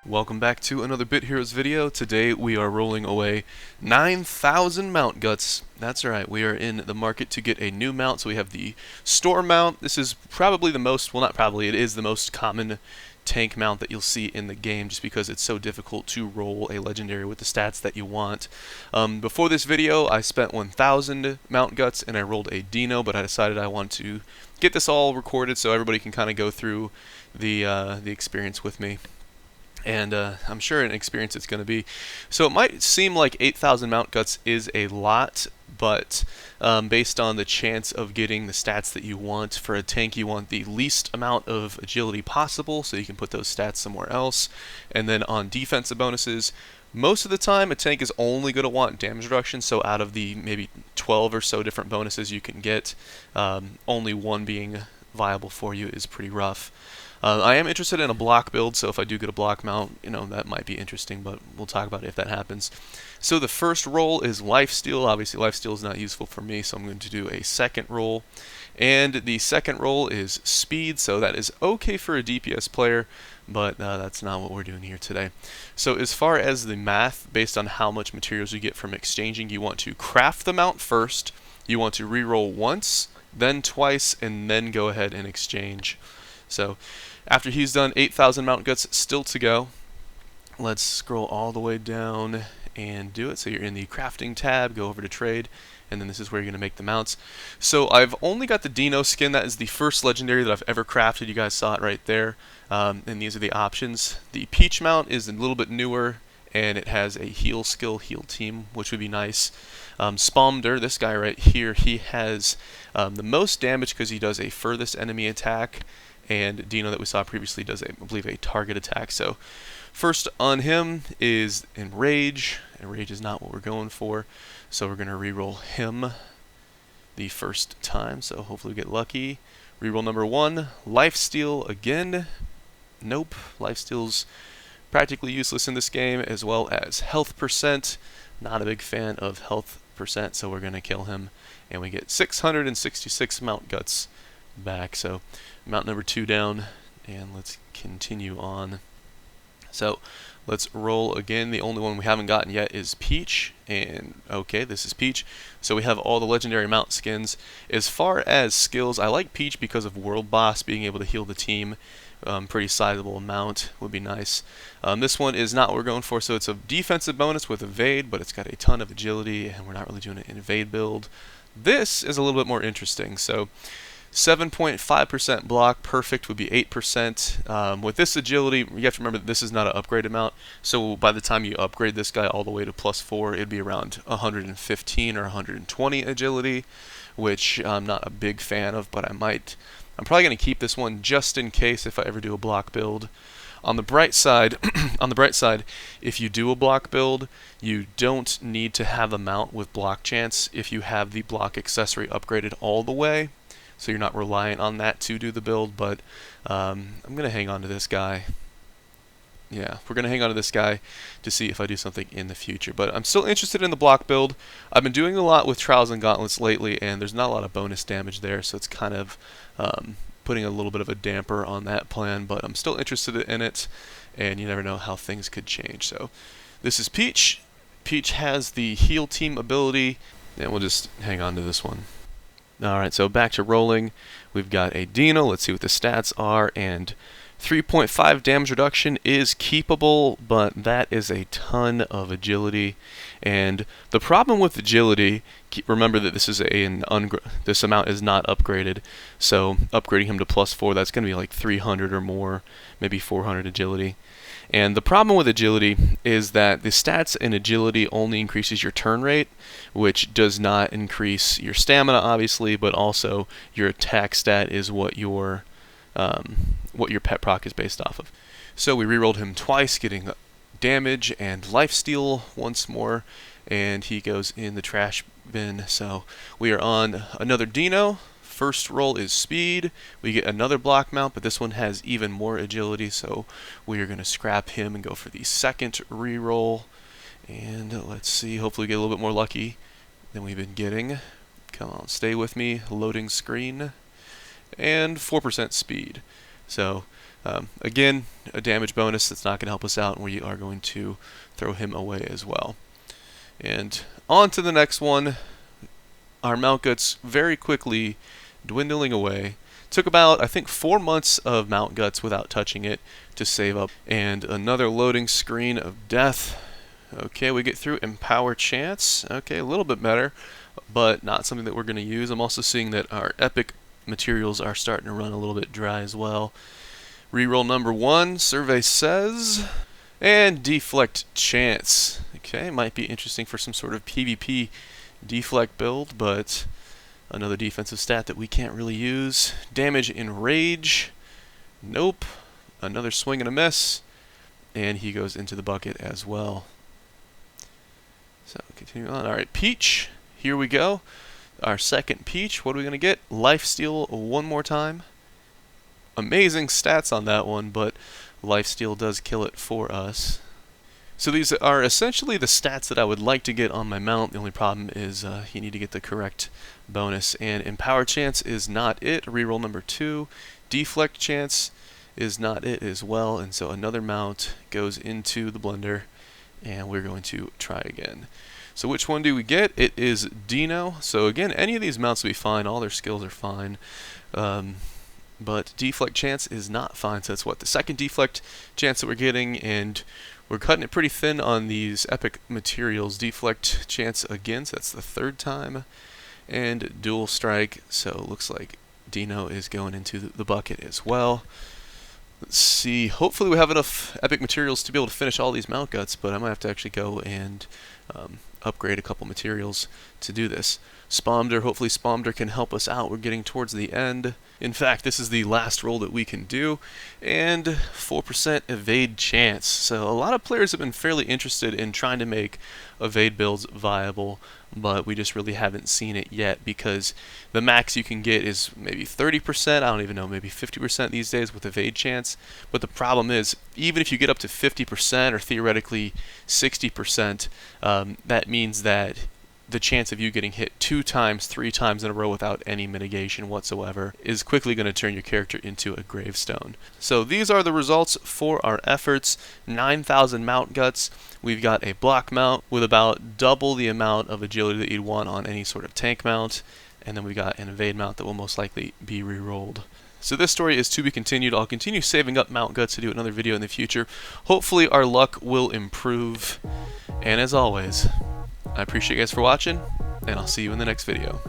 Welcome back to another Bit Heroes video. Today we are rolling away 9,000 mount guts. That's right, we are in the market to get a new mount. So we have the store mount. This is probably the most, well not probably, it is the most common tank mount that you'll see in the game just because it's so difficult to roll a legendary with the stats that you want. Before this video I spent 1,000 mount guts and I rolled a Dino, but I decided I want to get this all recorded so everybody can kind of go through the experience with me. And I'm sure an experience it's going to be. So it might seem like 8,000 mount guts is a lot, but based on the chance of getting the stats that you want for a tank, you want the least amount of agility possible, so you can put those stats somewhere else. And then on defensive bonuses, most of the time a tank is only going to want damage reduction, so out of the maybe 12 or so different bonuses you can get, only one being viable for you is pretty rough. I am interested in a block build, so if I do get a block mount, that might be interesting, but we'll talk about it if that happens. So the first roll is lifesteal. Obviously lifesteal is not useful for me, so I'm going to do a second roll. And the second roll is speed, so that is okay for a DPS player, but that's not what we're doing here today. So as far as the math, based on how much materials you get from exchanging, you want to craft the mount first, you want to reroll once, then twice, and then go ahead and exchange. So after he's done 8,000 mount guts still to go, let's scroll all the way down and do it. So you're in the crafting tab, go over to trade, and then this is where you're going to make the mounts. So I've only got the Dino skin. That is the first legendary that I've ever crafted. You guys saw it right there. And these are the options. The Peach mount is a little bit newer, and it has a heal skill, heal team, which would be nice. Spomder, this guy right here, he has the most damage because he does a furthest enemy attack, and Dino that we saw previously does, I believe, a target attack. So first on him is Enrage. Enrage is not what we're going for, so we're going to reroll him the first time, so hopefully we get lucky. Reroll number 1, Lifesteal again. Nope, Lifesteal's practically useless in this game, as well as health percent. Not a big fan of health percent, so we're going to kill him, and we get 666 mount guts back. So mount number 2 down, and let's continue on. So let's roll again. The only one we haven't gotten yet is Peach, and okay, this is Peach. So we have all the legendary mount skins. As far as skills, I like Peach because of World Boss, being able to heal the team. Pretty sizable amount would be nice. This one is not what we're going for, so it's a defensive bonus with evade, but it's got a ton of agility, and we're not really doing an evade build. This is a little bit more interesting. So 7.5% block, perfect would be 8%. With this agility, you have to remember that this is not an upgraded mount, so by the time you upgrade this guy all the way to +4, it'd be around 115 or 120 agility, which I'm not a big fan of, but I'm probably going to keep this one just in case if I ever do a block build. On the bright side, if you do a block build, you don't need to have a mount with block chance if you have the block accessory upgraded all the way. So you're not reliant on that to do the build, but I'm going to hang on to this guy. Yeah, we're going to hang on to this guy to see if I do something in the future. But I'm still interested in the block build. I've been doing a lot with Trials and Gauntlets lately, and there's not a lot of bonus damage there, so it's kind of putting a little bit of a damper on that plan, but I'm still interested in it, and you never know how things could change. So this is Peach. Peach has the heal team ability, and we'll just hang on to this one. Alright, so back to rolling. We've got a Dino. Let's see what the stats are. And 3.5 damage reduction is keepable, but that is a ton of agility. And the problem with agility, remember that this is this amount is not upgraded. So upgrading him to +4, that's going to be like 300 or more, maybe 400 agility. And the problem with agility is that the stats in agility only increases your turn rate, which does not increase your stamina, obviously, but also your attack stat is what your pet proc is based off of. So we rerolled him twice, getting damage and lifesteal once more, and he goes in the trash bin. So we are on another Dino. First roll is speed. We get another block mount, but this one has even more agility, so we are going to scrap him and go for the second reroll. And let's see, hopefully we get a little bit more lucky than we've been getting. Come on, stay with me. Loading screen. And 4% speed. So Again, a damage bonus that's not going to help us out, and we are going to throw him away as well. And on to the next one. Our mount guts very quickly dwindling away. Took about, I think, 4 months of mount guts without touching it to save up. And another loading screen of death. Okay, we get through Empower Chance. Okay, a little bit better, but not something that we're going to use. I'm also seeing that our epic materials are starting to run a little bit dry as well. Reroll number 1, Survey Says. And Deflect Chance. Okay, might be interesting for some sort of PvP deflect build, but another defensive stat that we can't really use. Damage Enrage. Nope. Another swing and a miss. And he goes into the bucket as well. So continue on. Alright, Peach. Here we go. Our second Peach. What are we going to get? Lifesteal one more time. Amazing stats on that one, but Lifesteal does kill it for us. So these are essentially the stats that I would like to get on my mount. The only problem is you need to get the correct bonus. And Empower Chance is not it. Reroll number 2. Deflect Chance is not it as well. And so another mount goes into the blender, and we're going to try again. So which one do we get? It is Dino. So again, any of these mounts will be fine. All their skills are fine. But Deflect Chance is not fine. So that's what, the second Deflect Chance that we're getting, and we're cutting it pretty thin on these epic materials. Deflect Chance again, so that's the third time. And Dual Strike, so it looks like Dino is going into the bucket as well. Let's see, hopefully we have enough epic materials to be able to finish all these mount guts, but I might have to actually go and upgrade a couple materials to do this. Spomder, hopefully Spomder can help us out. We're getting towards the end. In fact, this is the last roll that we can do. And 4% evade chance. So a lot of players have been fairly interested in trying to make evade builds viable, but we just really haven't seen it yet because the max you can get is maybe 30%, I don't even know, maybe 50% these days with evade chance. But the problem is, even if you get up to 50% or theoretically 60%, that means that the chance of you getting hit 2 times, 3 times in a row without any mitigation whatsoever is quickly going to turn your character into a gravestone. So these are the results for our efforts. 9,000 mount guts. We've got a block mount with about double the amount of agility that you'd want on any sort of tank mount. And then we got an evade mount that will most likely be re-rolled. So this story is to be continued. I'll continue saving up mount guts to do another video in the future. Hopefully our luck will improve. And as always, I appreciate you guys for watching, and I'll see you in the next video.